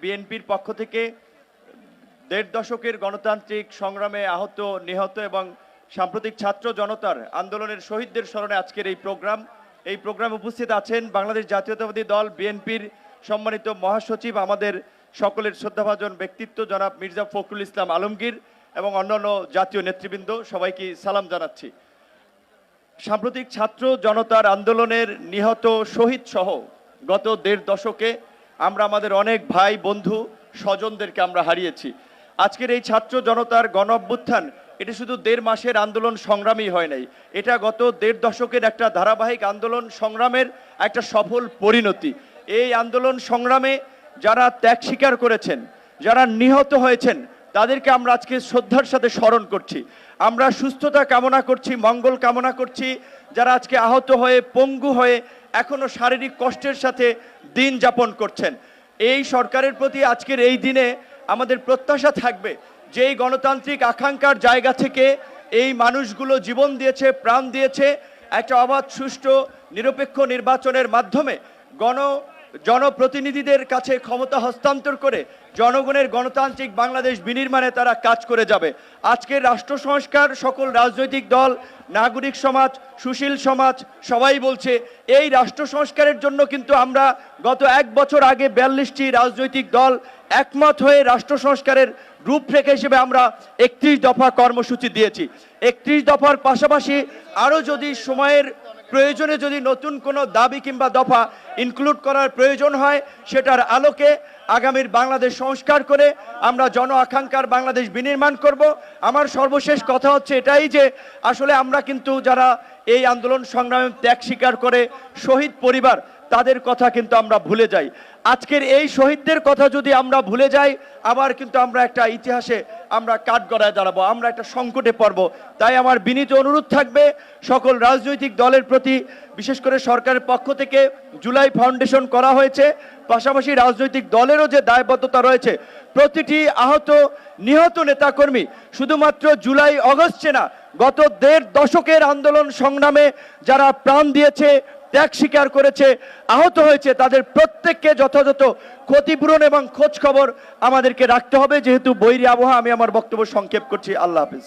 বিএনপির পক্ষ থেকে দেড় দশকের গণতান্ত্রিক সংগ্রামে আহত নিহত এবং সাম্প্রতিক ছাত্র জনতার আন্দোলনের শহীদদের স্মরণে আজকের এই প্রোগ্রাম উপস্থিত আছেন বাংলাদেশ জাতীয়তাবাদী দল বিএনপির সম্মানিত মহাসচিব, আমাদের সকলের শ্রদ্ধাভাজন ব্যক্তিত্ব জনাব মির্জা ফখরুল ইসলাম আলমগীর এবং অন্যান্য জাতীয় নেতৃবৃন্দ। সবাইকে সালাম জানাচ্ছি। সাম্প্রতিক ছাত্র জনতার আন্দোলনের নিহত শহীদ সহ গত দেড় দশকে আমরা আমাদের অনেক ভাই বন্ধু স্বজনদেরকে আমরা হারিয়েছি। আজকের এই ছাত্র জনতার গণ অভ্যুত্থান এটা শুধু দেড় মাসের আন্দোলন সংগ্রামই হয় নাই, এটা গত দেড় দশকের একটা ধারাবাহিক আন্দোলন সংগ্রামের একটা সফল পরিণতি। এই আন্দোলন সংগ্রামে যারা ত্যাগ স্বীকার করেছেন, যারা নিহত হয়েছেন, তাদেরকে আমরা আজকে শ্রদ্ধার সাথে স্মরণ করছি। আমরা সুস্থতা কামনা করছি, মঙ্গল কামনা করছি। যারা আজকে আহত হয়ে পঙ্গু হয়ে এখনো শারীরিক কষ্টের সাথে দিন যাপন করছেন, এই সরকারের প্রতি আজকের এই দিনে আমাদের প্রত্যাশা থাকবে যে এই গণতান্ত্রিক আকাঙ্ক্ষার জায়গা থেকে এই মানুষগুলো জীবন দিয়েছে, প্রাণ দিয়েছে, একটা অবাধ সুষ্ঠু নিরপেক্ষ নির্বাচনের মাধ্যমে জনপ্রতিনিধিদের কাছে ক্ষমতা হস্তান্তর করে জনগণের গণতান্ত্রিক বাংলাদেশ বিনির্মাণে তারা কাজ করে যাবে। আজকের রাষ্ট্র সংস্কার সকল রাজনৈতিক দল, নাগরিক সমাজ, সুশীল সমাজ সবাই বলছে এই রাষ্ট্র সংস্কারের জন্য কিন্তু আমরা গত এক বছর আগে 42টি রাজনৈতিক দল একমত হয়ে রাষ্ট্র সংস্কারের রূপরেখা হিসেবে আমরা 31 দফা কর্মসূচি দিয়েছি। 31 দফার পাশাপাশি আরও যদি সময়ের প্রয়োজনে যদি নতুন কোনো দাবি কিংবা দফা ইনক্লুড করার প্রয়োজন হয়, সেটার আলোকে আগামীর বাংলাদেশ সংস্কার করে আমরা জন আকাঙ্ক্ষার বাংলাদেশ বিনির্মাণ করব। আমার সর্বশেষ কথা হচ্ছে এটাই যে আসলে আমরা কিন্তু যারা এই আন্দোলন সংগ্রামে ত্যাগ স্বীকার করে শহীদ পরিবার, তাদের কথা কিন্তু আমরা ভুলে যাই। আজকের এই শহীদদের কথা যদি আমরা ভুলে যাই, আবার কিন্তু আমরা একটা ইতিহাসে আমরা কাঠগড়ায় দাঁড়াবো, আমরা একটা সংকটে পড়ব। তাই আমার বিনীত অনুরোধ থাকবে সকল রাজনৈতিক দলের প্রতি, বিশেষ করে সরকারের পক্ষ থেকে জুলাই ফাউন্ডেশন করা হয়েছে, পাশাপাশি রাজনৈতিক দলেরও যে দায়বদ্ধতা রয়েছে, প্রতিটি আহত নিহত নেতাকর্মী শুধুমাত্র জুলাই অগস্টে না, গত দেড় দশকের আন্দোলন সংগ্রামে যারা প্রাণ দিয়েছে, ত্যাগ স্বীকার করেছে, আহত হয়েছে, তাদের প্রত্যেককে যথাযথ ক্ষতিপূরণ এবং খোঁজ খবর আমাদেরকে রাখতে হবে। যেহেতু বৈরী আবহাওয়া, আমি আমার বক্তব্য সংক্ষেপ করছি। আল্লাহ হাফেজ।